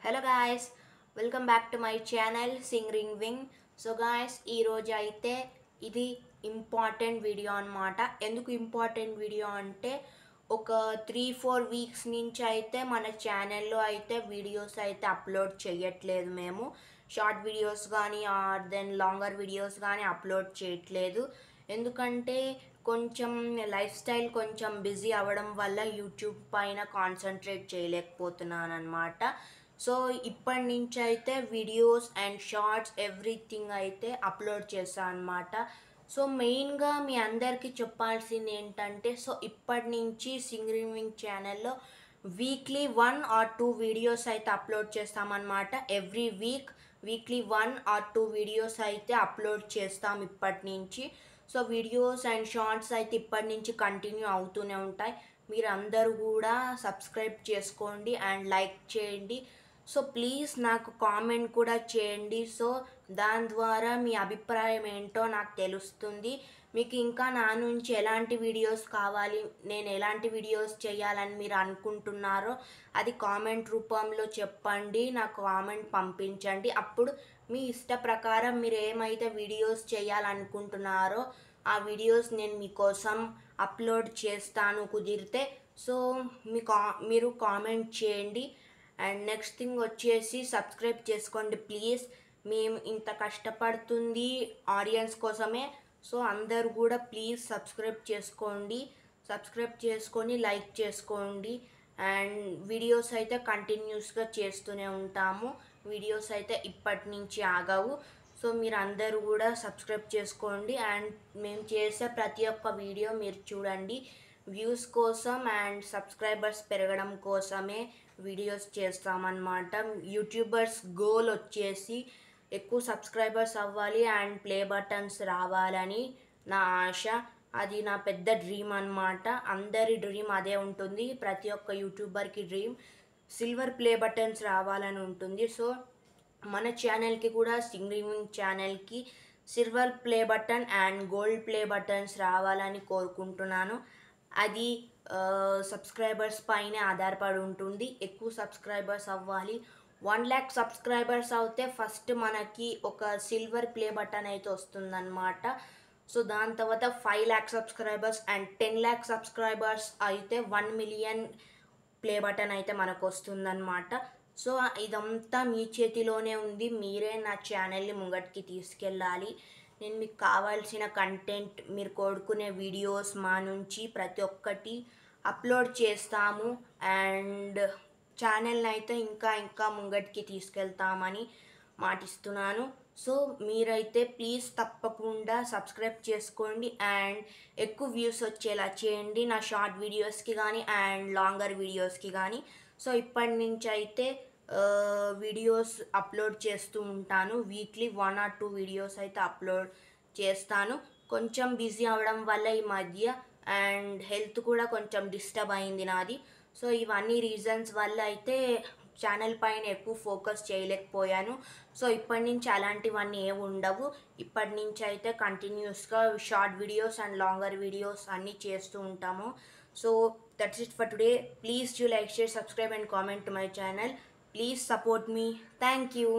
Hello guys, welcome back to my channel Singh ring wing. So guys, ఈరోజు అయితే ఇది important video అనమాట. ఎందుకు ఇంపార్టెంట్ వీడియో అంటే ఒక 3-4 వీక్స్ నుంచి అయితే మన ఛానల్లో అయితే వీడియోస్ అయితే అప్లోడ్ చేయట్లేదు. మేము షార్ట్ వీడియోస్ కానీ దెన్ లాంగర్ వీడియోస్ కానీ అప్లోడ్ చేయట్లేదు. ఎందుకంటే కొంచెం లైఫ్ స్టైల్ కొంచెం బిజీ అవ్వడం వల్ల యూట్యూబ్ పైన కాన్సన్ట్రేట్ చేయలేకపోతున్నాను అనమాట. సో ఇప్పటి నుంచి అయితే వీడియోస్ అండ్ షార్ట్స్ ఎవ్రీథింగ్ అయితే అప్లోడ్ చేస్తాను అనమాట. సో మెయిన్గా మీ అందరికీ చెప్పాల్సింది ఏంటంటే, సో ఇప్పటి నుంచి సింగ్ రింగ్ ఛానల్లో వీక్లీ 1 or 2 వీడియోస్ అయితే అప్లోడ్ చేస్తామన్నమాట. ఎవ్రీ వీక్లీ 1 or 2 వీడియోస్ అయితే అప్లోడ్ చేస్తాం ఇప్పటి నుంచి. సో వీడియోస్ అండ్ షార్ట్స్ అయితే ఇప్పటి నుంచి కంటిన్యూ అవుతూనే ఉంటాయి. మీరు అందరూ కూడా సబ్స్క్రైబ్ చేసుకోండి అండ్ లైక్ చేయండి. సో ప్లీజ్ నాకు కామెంట్ కూడా చేయండి. సో దాని ద్వారా మీ అభిప్రాయం ఏంటో నాకు తెలుస్తుంది. మీకు ఇంకా నా నుంచి ఎలాంటి వీడియోస్ కావాలి, నేను ఎలాంటి వీడియోస్ చేయాలని మీరు అనుకుంటున్నారో అది కామెంట్ రూపంలో చెప్పండి, నాకు కామెంట్ పంపించండి. అప్పుడు మీ ఇష్ట ప్రకారం మీరు ఏమైతే వీడియోస్ చేయాలనుకుంటున్నారో ఆ వీడియోస్ నేను మీకోసం అప్లోడ్ చేస్తాను కుదిరితే. సో మీరు కామెంట్ చేయండి. అండ్ నెక్స్ట్ థింగ్ వచ్చేసి సబ్స్క్రైబ్ చేసుకోండి ప్లీజ్. మేము ఇంత కష్టపడుతుంది ఆడియన్స్ కోసమే. సో అందరు కూడా ప్లీజ్ సబ్స్క్రైబ్ చేసుకొని లైక్ చేసుకోండి. అండ్ వీడియోస్ అయితే కంటిన్యూస్గా చేస్తూనే ఉంటాము. వీడియోస్ అయితే ఇప్పటి నుంచి ఆగవు. సో మీరు అందరూ కూడా సబ్స్క్రైబ్ చేసుకోండి అండ్ మేము చేసే ప్రతి ఒక్క వీడియో మీరు చూడండి. వ్యూస్ కోసం అండ్ సబ్స్క్రైబర్స్ పెరగడం కోసమే వీడియోస్ చేస్తామన్నమాట. యూట్యూబర్స్ గోల్ వచ్చేసి ఎక్కువ సబ్స్క్రైబర్స్ అవ్వాలి అండ్ ప్లే బటన్స్ రావాలని నా ఆశ. అది నా పెద్ద డ్రీమ్ అన్నమాట. అందరి డ్రీమ్ అదే ఉంటుంది. ప్రతి ఒక్క యూట్యూబర్కి డ్రీమ్ సిల్వర్ ప్లే బటన్స్ రావాలని ఉంటుంది. సో మన ఛానల్కి కూడా సింగ్ రింగ్ ఛానల్కి silver play button and gold play buttons రావాలని కోరుకుంటున్నాను. అది సబ్స్క్రైబర్స్ పైనే ఆధారపడి ఉంటుంది. ఎక్కువ సబ్స్క్రైబర్స్ అవ్వాలి. 1 lakh సబ్స్క్రైబర్స్ అవుతే ఫస్ట్ మనకి ఒక సిల్వర్ ప్లే బటన్ అయితే వస్తుందన్నమాట. సో దాని తర్వాత 5 lakh subscribers and 10 lakh subscribers అయితే 1 million ప్లే బటన్ అయితే మనకు వస్తుందన్నమాట. సో ఇదంతా మీ చేతిలోనే ఉంది. మీరే నా ఛానల్ని ముంగటికి తీసుకెళ్ళాలి. నేను మీకు కావాల్సిన కంటెంట్, మీరు కోరుకునే వీడియోస్ మా నుంచి ప్రతి ఒక్కటి అప్లోడ్ చేస్తాము. అండ్ ఛానల్ని అయితే ఇంకా ముంగటికి తీసుకెళ్తామని మాటిస్తున్నాను. సో మీరైతే ప్లీజ్ తప్పకుండా సబ్స్క్రైబ్ చేసుకోండి అండ్ ఎక్కువ వ్యూస్ వచ్చేలా చేయండి నా షార్ట్ వీడియోస్కి కానీ అండ్ లాంగర్ వీడియోస్కి కానీ. సో ఇప్పటి నుంచి అయితే వీడియోస్ అప్లోడ్ చేస్తూ ఉంటాను. వీక్లీ 1 or 2 వీడియోస్ అయితే అప్లోడ్ చేస్తాను. కొంచెం బిజీ అవ్వడం వల్ల ఈ మధ్య అండ్ హెల్త్ కూడా కొంచెం డిస్టర్బ్ అయింది నాది. సో ఇవన్నీ రీజన్స్ వల్ల అయితే ఛానల్ పైన ఎక్కువ ఫోకస్ చేయలేకపోయాను. సో ఇప్పటి నుంచి అలాంటివన్నీ ఏమి ఉండవు. ఇప్పటి నుంచి అయితే కంటిన్యూస్గా short videos and longer videos అన్నీ చేస్తూ ఉంటాము. So that's it for today. Please do like, share, subscribe and comment to my channel. Please support me. Thank you.